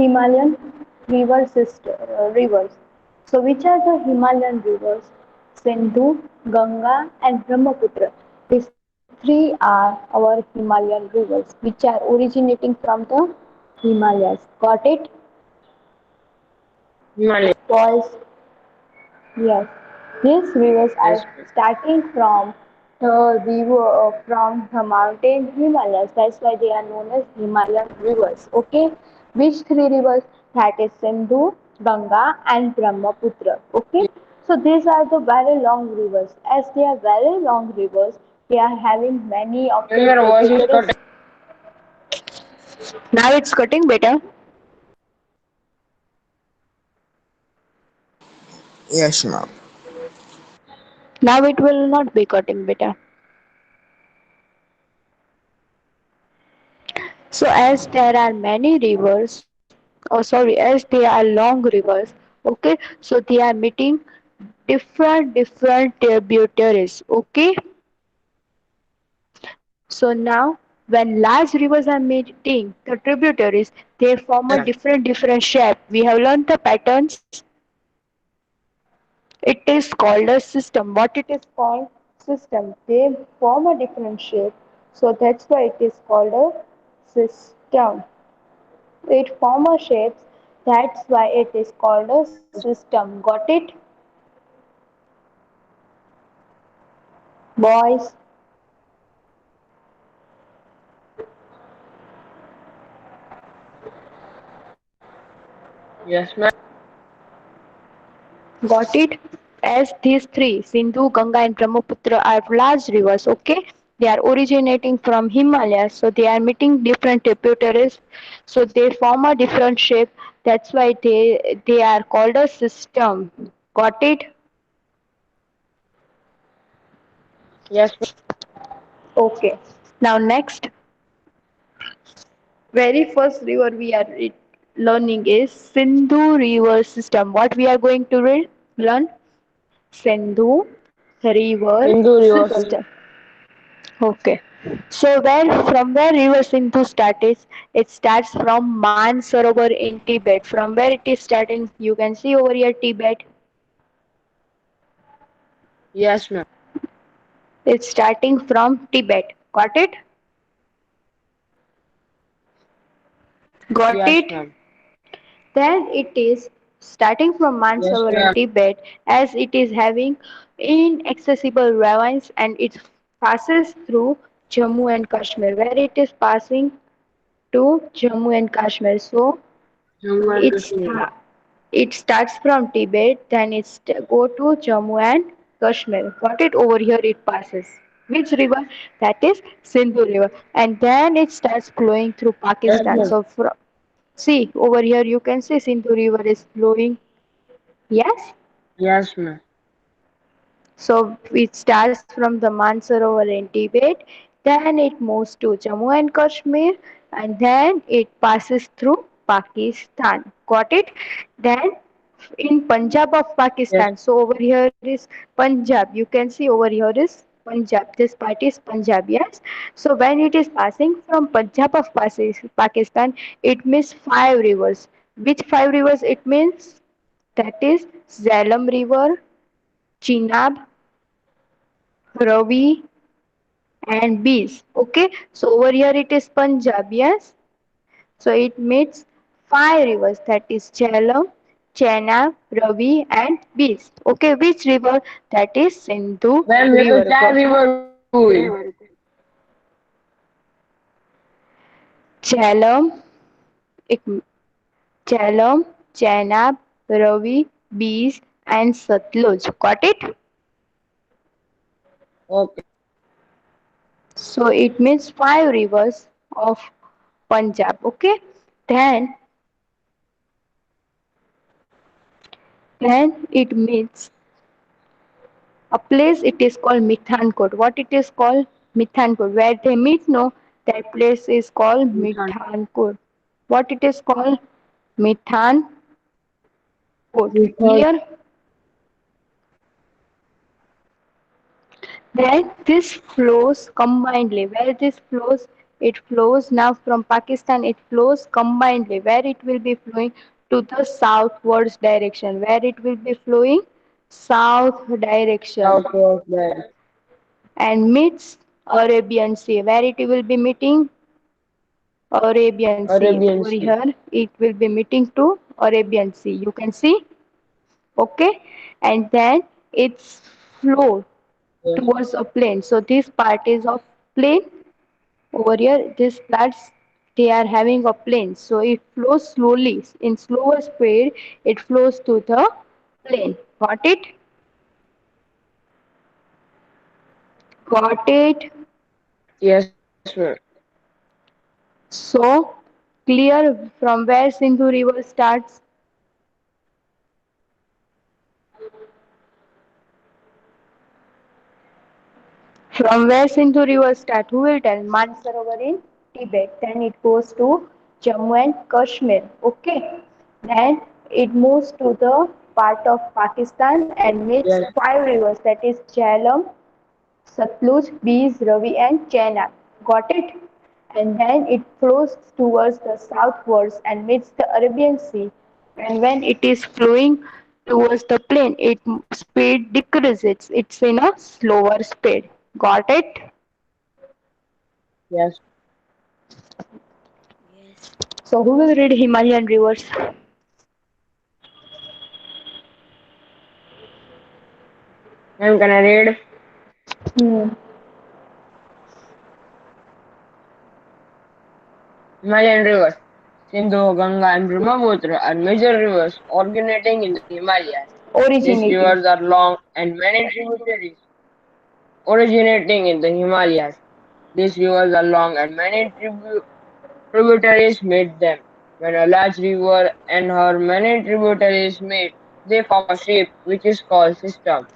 Himalayan rivers. So, which are the Himalayan rivers? Sindhu, Ganga, and Brahmaputra. These three are our Himalayan rivers, which are originating from the Himalayas. Got it? Himalaya. Boys, yes. These rivers Yes, are starting from the river from the mountain Himalayas. That's why they are known as Himalayan rivers. Okay. Which three rivers? That is Sindhu, Ganga, and Brahmaputra. Okay. So these are the very long rivers. As they are very long rivers, they are having many of ma'am, the your voice is tributaries. cutting. Now it's cutting better. Yes, ma'am. Now it will not be cutting better. So as there are many rivers, as they are long rivers, okay, so they are meeting different tributaries, okay. So now when large rivers are meeting the tributaries, they form a Yeah. different shape. We have learned the patterns. It is called a system. What it is called? System. They form a different shape. So that's why it is called a system. It form a shapes. That's why it is called a system. Got it? Boys, Yes, ma'am. got it? As these three, Sindhu, Ganga and Brahmaputra are large rivers, okay? They are originating from Himalayas, so they are meeting different tributaries, so they form a different shape. That's why they are called a system. Got it? Yes, ma'am. Okay. Now next, very first river we are learning is Sindhu river system. What we are going to learn? Sindhu river Hindu River system. system. Okay. So where river Sindhu starts? It starts from Mansarovar in Tibet. From where it is starting? You can see over here Tibet. Yes, ma'am. It's starting from Tibet. Got it? Got Yes, it? ma'am. Then it is starting from Yes, Mansarovar in ma'am. Tibet, as it is having inaccessible ravines and it passes through Jammu and Kashmir, where it is passing to Jammu and Kashmir. So Jammu and it's Kashmir. it starts from Tibet, then it's go to Jammu and Kashmir. Got it? Over here it passes. Which river? That is Sindhu river, and then it starts flowing through Yes, Pakistan. ma'am. So see over here you can see Sindhu river is flowing. Yes. Yes, ma'am. So it starts from the Mansarovar in Tibet, then it moves to Jammu and Kashmir, and then it passes through Pakistan. Got it? Then in Punjab of Yes, Pakistan. So over here is Punjab. You can see over here is Punjab. This part is Punjab. Yes. So when it is passing from Punjab of Pakistan, it means five rivers. Which five rivers it means? That is Zalem River, Chenab, Ravi, and Bees. Okay, so over here it is Punjab, yes. So it meets five rivers, that is Jhelum, Chenab, Ravi, and Bees. Okay, which river? That is Sindhu ma'am, ये तो river. चार river हुई. Jhelum, Jhelum, Chenab, Ravi, Bees, and Satluj. Got it? Okay. So it means five rivers of Punjab. Okay, then it means a place, it is called Mithankot. What it is called? Mithankot. Where they meet, no, that place is called Mithankot. What it is called? Mithankot. Methane. Clear? Then this flows combinedly. Where this flows? It flows now from Pakistan. It flows combinedly, where it will be flowing to the southwards direction. Where it will be flowing south direction Southwest Bend. and meets Arabian Sea. Where it will be meeting Arabian Sea. Arabian Over Sea. here, it will be meeting to Arabian Sea. You can see, okay, and then it's flow Yes. towards a plain. So this part is of plain. Over here, these plants they are having a plain. So it flows slowly in slower speed. It flows to the plain. Got it? Got it? Yes, ma'am. So clear from where Sindhu River starts. From where Sindhu River starts, who will tell? Mansarovar in Tibet. Then it goes to Jammu and Kashmir. Okay. Then it moves to the part of Pakistan and meets Yes. five rivers, that is Jhelum, Satluj, Beas, Ravi, and Chenab. Got it? And then it flows towards the southwards and meets the Arabian Sea. And when it is flowing towards the plain, its speed decreases. It's in a slower speed. Got it? Yes. So who will read Himalayan rivers? Ma'am, can I read? Hmm. Himalayan rivers. Sindhu, Ganga, and Brahmaputra are major rivers originating in the Himalayas. These Originating. rivers are long and many tributaries originating in the Himalayas. These rivers are long and many tributaries meet them. When a large river and her many tributaries meet, they form a shape which is called system.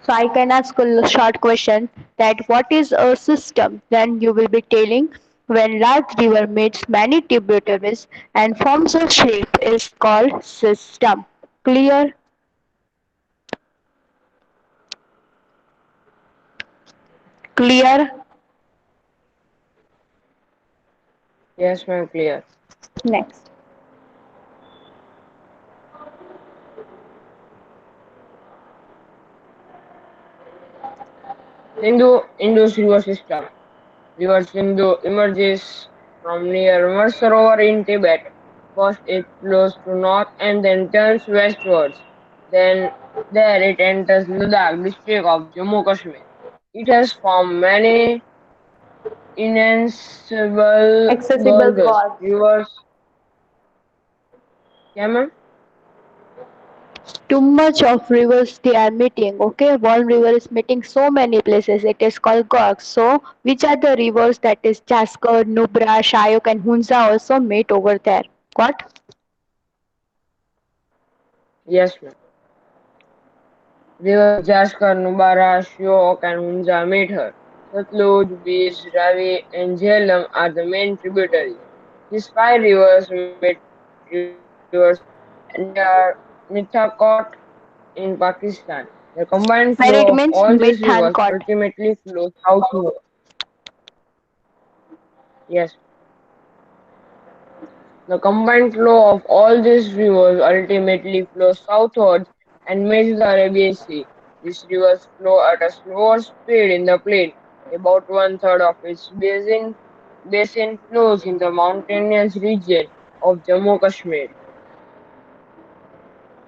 So I can ask a short question that what is a system? Then you will be telling when large river meets many tributaries and forms a shape is called system. Clear? Clear? Yes, ma'am, clear. Next. Indus River System. River Sindhu emerges from near Mansarovar in Tibet. First it flows to north and then turns westwards. Then there it enters Ladakh district of Jammu Kashmir. It has formed many innumerable Accessible gorges, gods. rivers, yeah, ma'am? Too much of rivers they are meeting. Okay, one river is meeting so many places. It is called gorge. So which are the rivers that is Jaskar, Nubra, Shayok, and Hunza also meet over there? What? Yes, ma'am. Rivers Jaskar, Nubara, Shyok, and Hunza meet her. Satluj, Beej, Ravi, and Jhelum are the main tributaries. These five rivers meet near Mithakot in Pakistan. The combined Where flow it of means all these rivers Mithankot. ultimately flows southward. Yes, the combined flow of all these rivers ultimately flows southwards and meets the Arabian Sea. These rivers flow at a slower speed in the plain. About one-third of its basin flows in the mountainous region of Jammu Kashmir.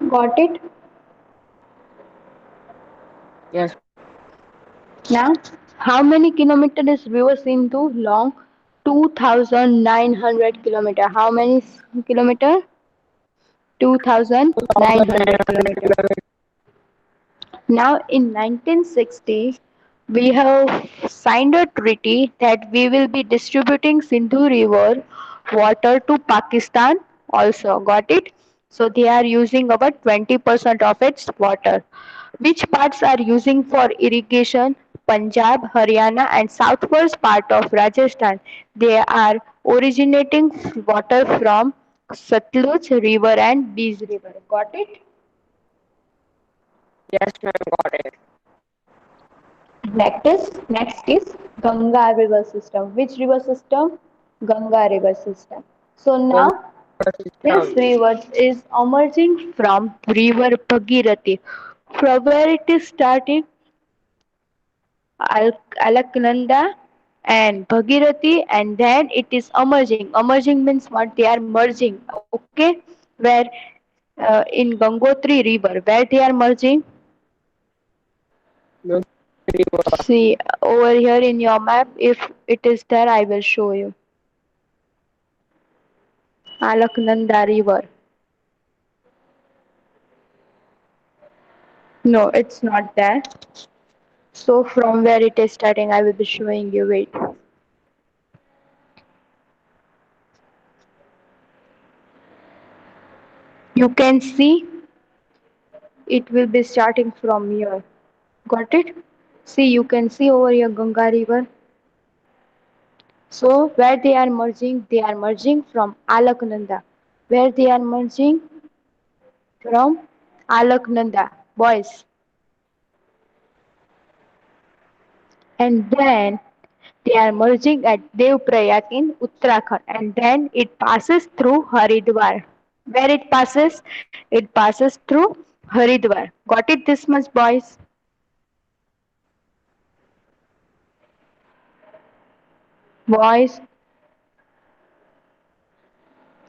Got it? Yes, Now, how many kilometers is River Sindhu long? 2,900 kilometer. How many kilometer? 2,900 kilometer. Now, in 1960, we have signed a treaty that we will be distributing Sindhu River water to Pakistan also. Got it? So they are using about 20% of its water. Which parts are using for irrigation? Punjab, Haryana, and southwest part of Rajasthan. They are originating water from Satluj River and Beas River. Got it? yes, ma'am, got it. Next is Ganga river system. Which river system? Ganga river system. So Ganga now this system. river is emerging from river Bhagirathi. From where it is starting, Alaknanda and Bhagirathi, and then it is emerging. Emerging means what? They are merging. Okay, where in Gangotri river, where they are merging. See over here in your map, if it is there, I will show you. Alaknanda river. No, it's not there. So from where it is starting, I will be showing you. Wait. You can see it will be starting from here. Got it? See, you can see over here Ganga river. So where they are merging from Alaknanda. Where they are merging from Alaknanda, boys. And then they are merging at Devprayag in Uttarakhand, and then it passes through Haridwar. Where it passes? It passes through Haridwar. Got it this much, boys? Boys.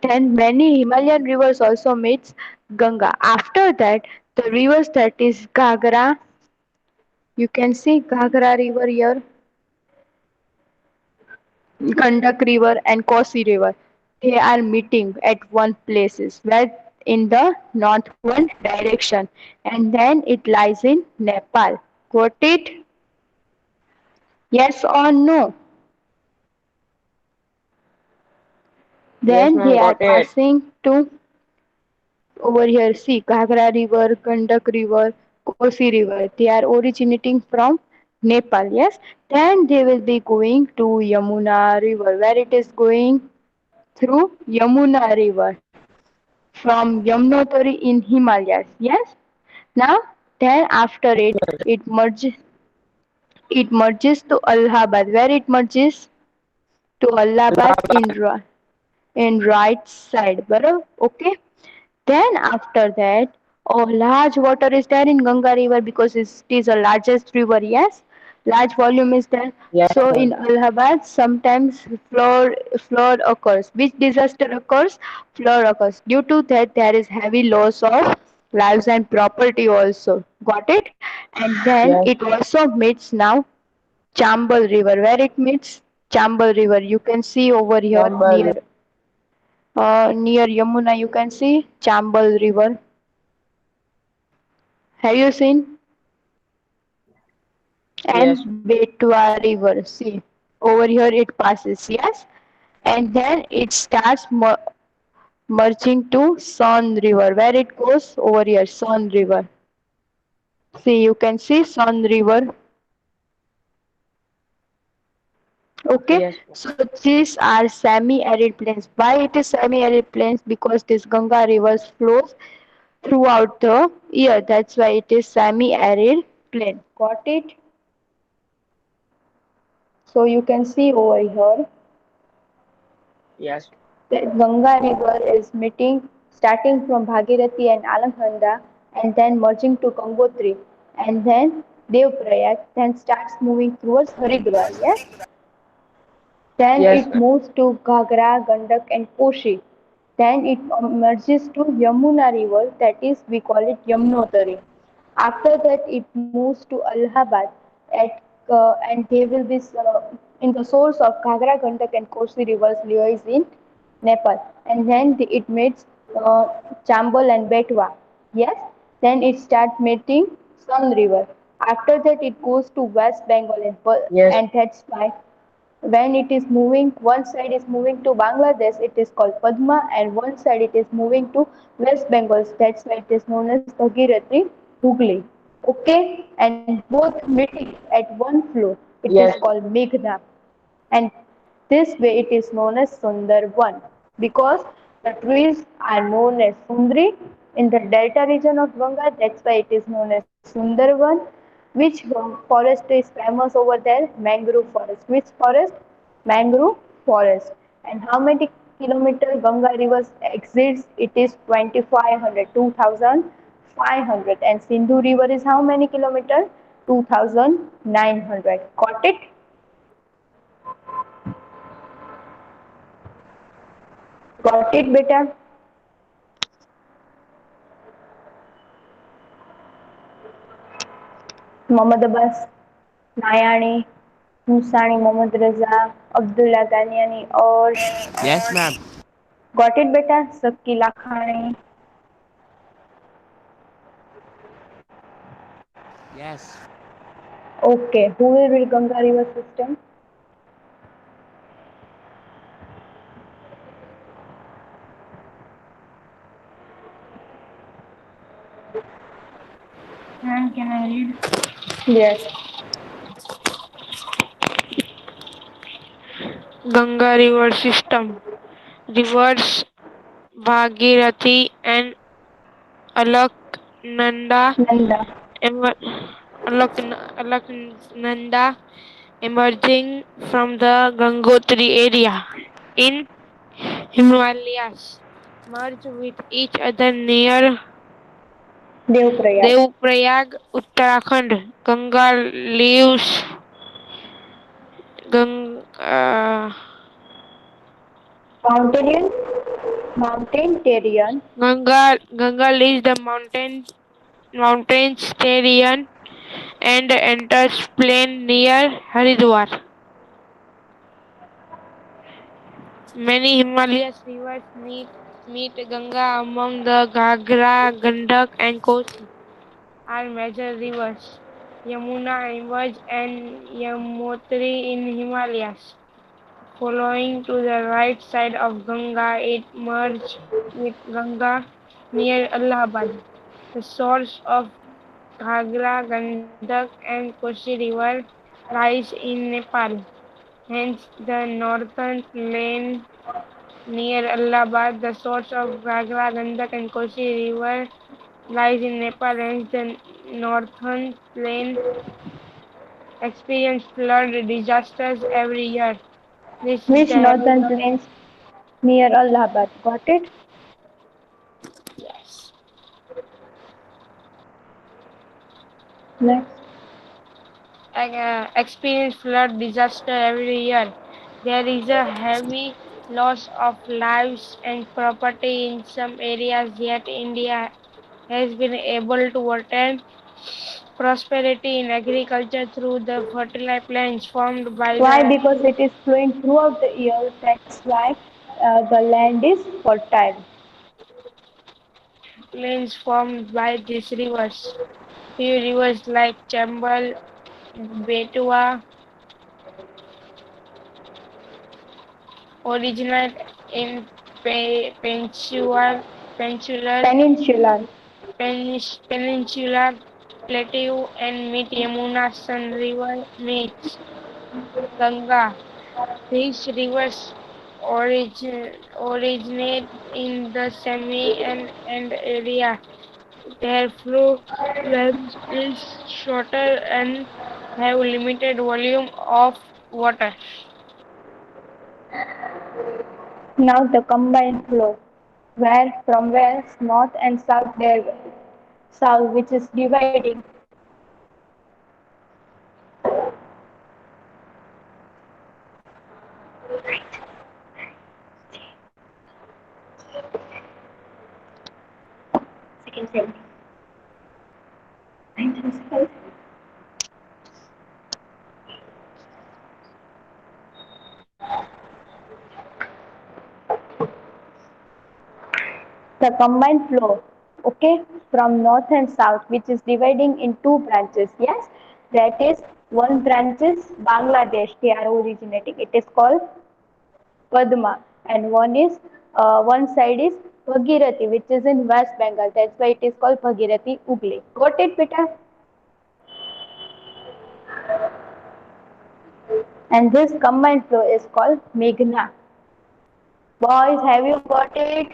Then many Himalayan rivers also meets Ganga. After that, the rivers that is Gagra, you can see Gagra river here, Gandak river and Kosi river. They are meeting at one places where in the northward direction, and then it lies in Nepal. Got it? Yes or no? Yes, Then they ma'am, are got it. passing to over here. See Gagra river, Gandak river, Kosi river. They are originating from Nepal. Yes. Then they will be going to Yamuna river. Where it is going? Through Yamuna river from Yamunotri in Himalayas. Yes. Now, then after it merges to Allahabad. Where it merges to Allahabad in right side. Barabar? Okay. Then after that, a large water is there in Ganga river because it is the largest river. Yes, large volume is there. Yes, So ma'am. in Allahabad, sometimes flood occurs. Which disaster occurs? Flood occurs. Due to that, there is heavy loss of lives and property also. Got it? And then Yes, it also meets now Chambal River. Where it meets Chambal River, you can see over here Chambal. near Yamuna. You can see Chambal River. Have you seen? Yes, And Betwa River. See, over here it passes, yes? And then it starts merging to Son River. Where it goes? Over here, Son River. See, you can see Son River. Okay, yes, ma'am. so these are semi-arid plains. Why it is semi-arid plains? Because this Ganga river flows throughout the year. That's why it is semi-arid plain. Got it? So you can see over here Yes, that Ganga river is meeting starting from Bhagirathi and Alaknanda and then merging to Gangotri and then Devprayag, then starts moving towards Haridwar. Yes, then yes, it ma'am. moves to Ghagra, Gandak and Koshi. Then it merges to Yamuna river, that is we call it Yamunotari. After that it moves to Allahabad and they will be in the source of Ghagra, Gandak and Kosi rivers lies in Nepal. And then it meets Chambal and Betwa. Yes, then it starts meeting Sun river. After that it goes to West Bengal Yes, and that's why when it is moving, one side is moving to Bangladesh, it is called Padma, and one side it is moving to West Bengal. That's why it is known as Bhagirathi Hooghly. Okay, and both meeting at one flow, it is yes, called Meghna, and this way it is known as Sundarban because the trees are known as Sundri in the delta region of Ganga. That's why it is known as Sundarban. Which forest is famous over there? Mangrove forest. Which forest? Mangrove forest. And how many kilometer Ganga River exists? It is 2500, 2500. And Sindhu River is how many kilometer? 2900. Got it? Got it, beta? Mohammad Abbas, Nayani, Musani, Mohammad Raza, Abdullah Ganiani, और Yes, ma'am. got it, beta? Sakki Lakhani. Yes. Okay, who will build Ganga River system? Ma'am, can I read? Yes. Ganga River System. Rivers Bhagirathi and Alaknanda, Nanda. emer- Alaknanda emerging from the Gangotri area in Himalayas merge with each other near Devprayag. Devprayag, Uttarakhand. Ganga leaves Gang, uh, Mountain, Mountaintarian. Ganga leaves the mountains terrain and enters plain near Haridwar. Many Himalayas rivers meet Ganga among the Ghagra, Gandak and Kosi are major rivers. Yamuna emerge and Yamutri in Himalayas. Following to the right side of Ganga, it merges with Ganga near Allahabad. The source of Ghagra, Gandak and Kosi river lies in Nepal. Hence, the northern plain near Allahabad, the source of Ghagra, Gandak and Kosi river lies in Nepal. Hence, the northern plain experience flood disasters every year. This is Which the heavy northern plains near Allahabad? Got it? yes. Next. Experience flood disaster every year. There is a heavy loss of lives and property in some areas, yet India has been able to attain prosperity in agriculture through the fertile plains formed by Why? the Because it is flowing throughout the year. That's why the land is fertile. plains formed by these rivers. Few rivers like Chambal, Betua originate in peninsular Peninsular. peninsular plateau and meet Yamuna Sun River meets Ganga. These rivers originate in the semi and area. Their flow length is shorter and have limited volume of water. Now the combined flow. Where from west, north and south there south which is dividing. Second 70. 9 the combined flow, okay, from north and south, which is dividing in two branches. Yes, that is one branch is Bangladesh, they are originating. It is called Padma, and one side is Bhagirathi, which is in West Bengal. That's why it is called Bhagirathi Ugli. Got it, beta? And this combined flow is called Meghna. Boys, have you got it?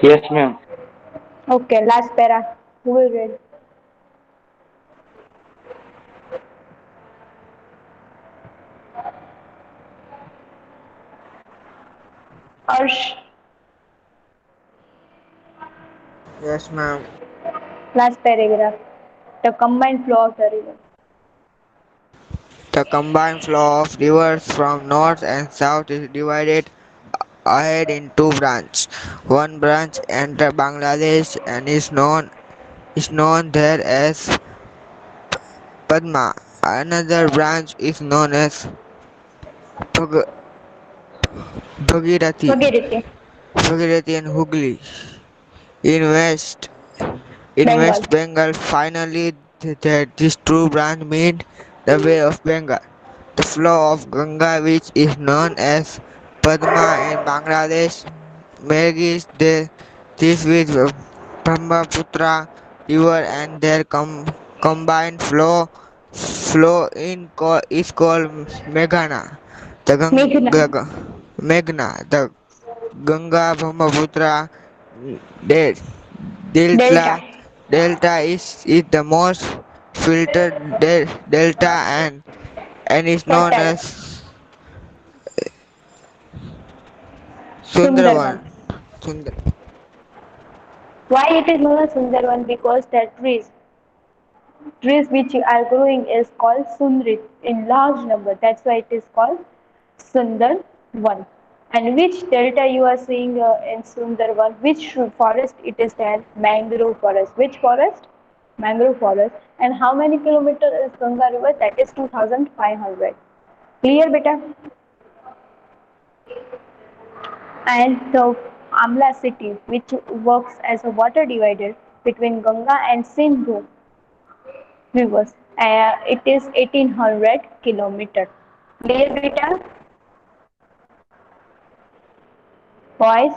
Yes, ma'am. Okay, last para. Who will read? Arsh, Yes, ma'am. last paragraph. The combined flow of the river. The combined flow of rivers from north and south is divided ahead in two branches. One branch enters Bangladesh and is known there as Padma. Another branch is known as Bhag- Bhagirathi. Bhagirathi, Bhagirathi and Hooghly. In west in Bengal. West Bengal, finally, this true branch meet the Bay of Bengal. The flow of Ganga, which is known as Padma in Bangladesh, merges this with Brahmaputra River, and their combined flow is called Meghana. The Meghna, Meghna, the Ganga Brahmaputra de- Delta, delta delta is the most filtered delta and is known fertile, as Sundarban. Sundarban. Sundar. Why it is known as Sundarban? Because the trees which are growing is called Sundrit in large number. That's why it is called Sundarban. And which delta you are seeing in Sundarban? Which forest it is there? Mangrove forest. Which forest? Mangrove forest. And how many kilometers is Ganga river? That is 2,500. Clear, beta? And the Amla city, which works as a water divider between Ganga and Sindhu rivers. It is 1800 kilometer. Clear, beta? Boys,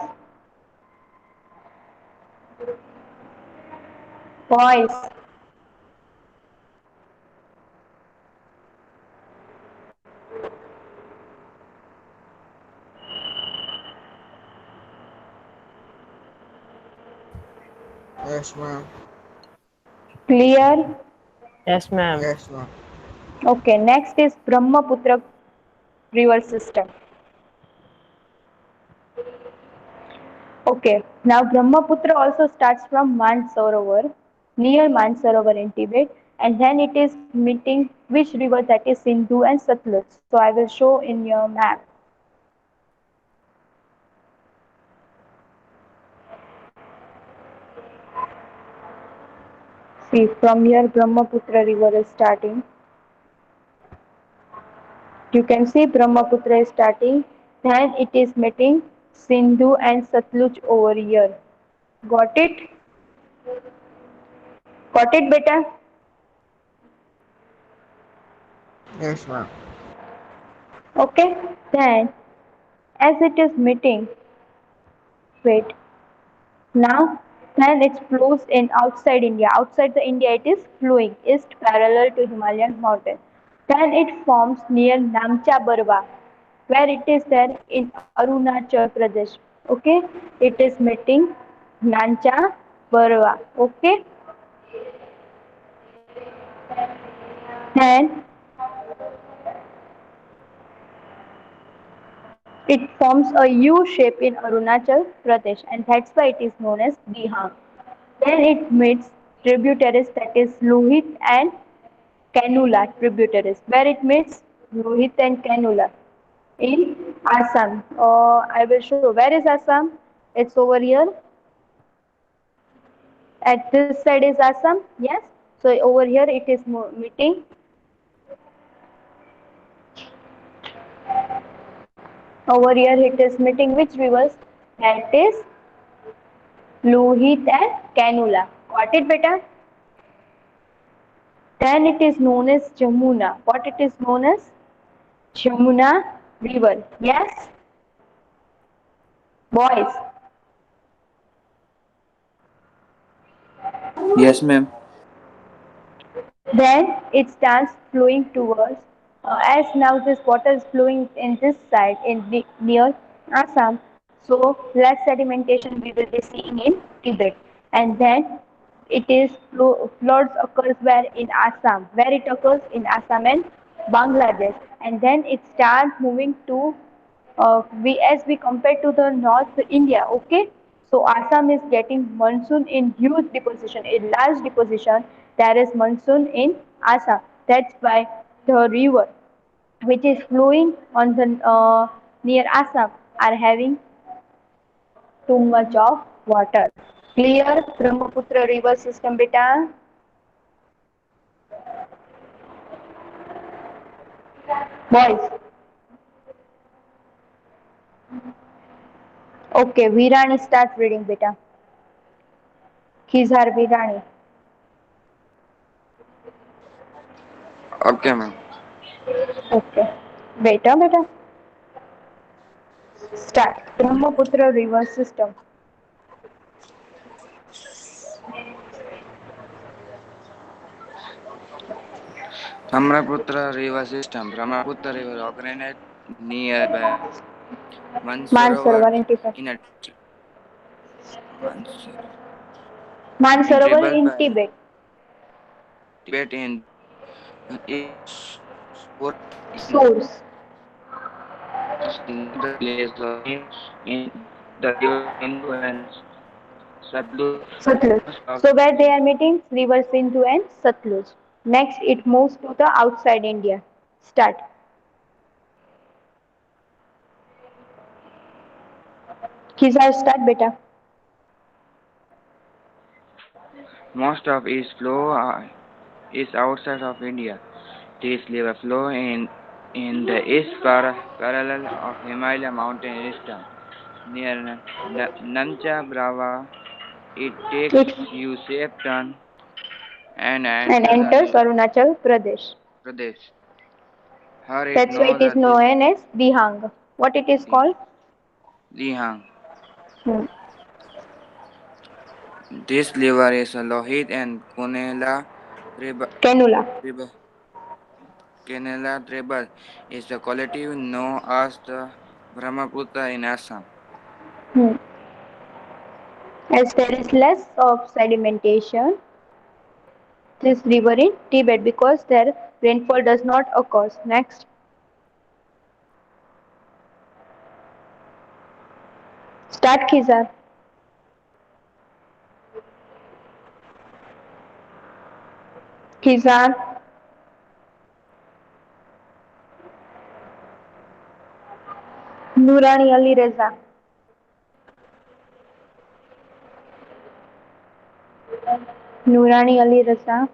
boys. Yes, ma'am. Clear? Yes, ma'am. Yes, ma'am. Okay. Next is Brahmaputra river system. Okay. Now Brahmaputra also starts from Mansarovar, near Mansarovar in Tibet, and then it is meeting which river, that is Sindhu and Satluj. So I will show in your map. See, from here Brahmaputra river is starting. You can see Brahmaputra is starting, then it is meeting Sindhu and Satluj over here. Got it? Got it, beta? Yes, ma'am. Okay. Then, as it is meeting, wait. Now, then it flows in outside India. Outside the India, it is flowing east parallel to Himalayan mountain. Then it forms near Namcha Barwa, where it is there in Arunachal Pradesh. Okay, it is meeting Namcha Barwa. Okay, and it forms a U shape in Arunachal Pradesh, and that's why it is known as Dihang. Then it meets tributaries, that is Lohit and Kanula tributaries, where it meets Lohit and Kanula in Assam. I will show where is Assam. It's over here. At this side is Assam. Yes. So over here it is meeting. Over here it is meeting which rivers? That is Lohit and Kanula. Got it, beta? Then it is known as Jamuna. What it is known as? Jamuna river. Yes, boys. Yes, ma'am. Then it starts flowing towards, as now this water is flowing in this side in the, near Assam. So less sedimentation we will be seeing in Tibet, and then it is floods occurs where in Assam, where it occurs in Assam and Bangladesh, and then it starts moving to We as we compare to the North India, okay. So Assam is getting monsoon in huge deposition, in large deposition. There is monsoon in Assam. That's why the river which is flowing on the near Assam are having too much of water. Clear Brahmaputra river system, beta. Boys. Okay, Virani start reading, beta. Khizar Virani. Okay, ma'am. Okay. Beta. Start. Brahmaputra river system. Brahmaputra River System. Brahmaputra River originates nearby Mansarovar Mansarovar in Tibet. in a Mansar, in Mansarovar tribal in by Tibet. Tibet and its source in Source. near the village of in the river Sindhu and Satluj. Satluj. Most of So where they are meeting? River Sindhu and Satluj. Next, it moves to the outside India. Start. Khizar start, beta. most of its flow is outside of India. This river flow in the east parallel of Himalaya mountain system near Nancha Brava. It takes It U shape turn and and enters enters Arunachal Arunachal Pradesh. Pradesh. Here it That's why knows it is as this known as Dihang. What it is Di- called? Dihang. Hmm. This river is a Lohit and Canula. Tribal, Canela Tribal is the collective known as the Brahmaputra in Assam. Hmm. As there is less of sedimentation, this river in Tibet because their rainfall does not occur. Next, start Khizar. Khizar, Nurani Ali Reza. Nurani Ali Reza.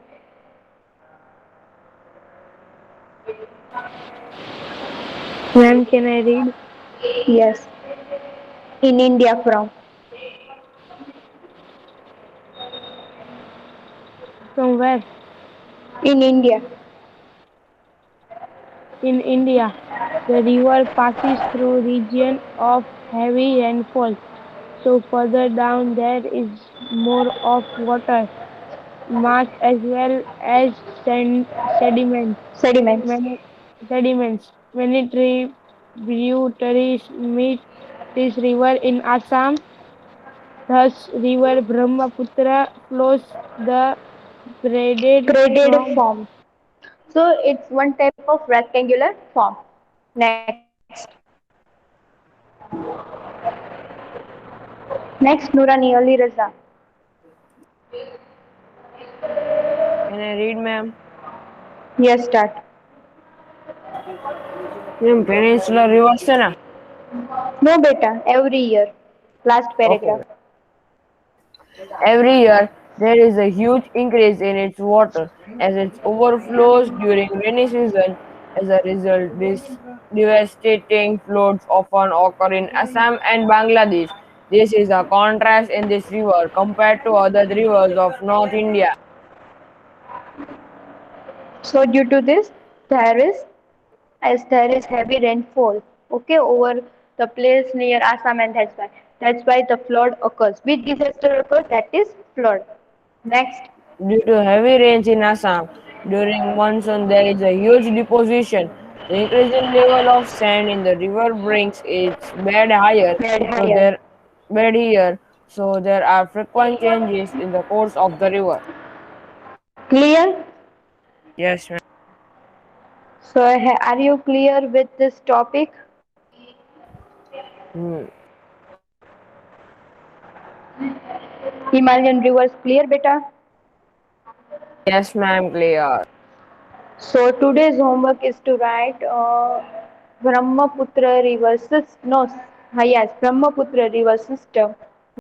Ma'am, can I read? Yes. In India from. From where? In India. In India, the river passes through region of heavy rainfall. So further down there is more of water mass as well as sediments. Sediments. Many sediments. Many tributaries meet this river in Assam. Thus, river Brahmaputra flows the braided Braided from form. So it's one type of rectangular form. Next. Next, Nurani Ali Reza. Can I read, ma'am? Yes, start. Ma'am, Peninsular Rivers છે ને? No, beta. Every year. Last Okay. paragraph. Every year, there is a huge increase in its water as it overflows during rainy season. As a result, these devastating floods often occur in Assam and Bangladesh. This is a contrast in this river compared to other rivers of North India. So due to this, there is there is heavy rainfall. Okay, over the place near Assam, and that's why the flood occurs. Which disaster occurs? That is flood. Next. Due to heavy rains in Assam during monsoon, there is a huge deposition. The increasing level of sand in the river brings its bed higher, Bed so higher. there bed here, so there are frequent changes in the course of the river. Clear? Yes, So are you clear with this topic? Hmm. Himalayan rivers clear, beta? Yes, ma'am, clear. So today's homework is to write Brahmaputra river system. No, yes, Brahmaputra river system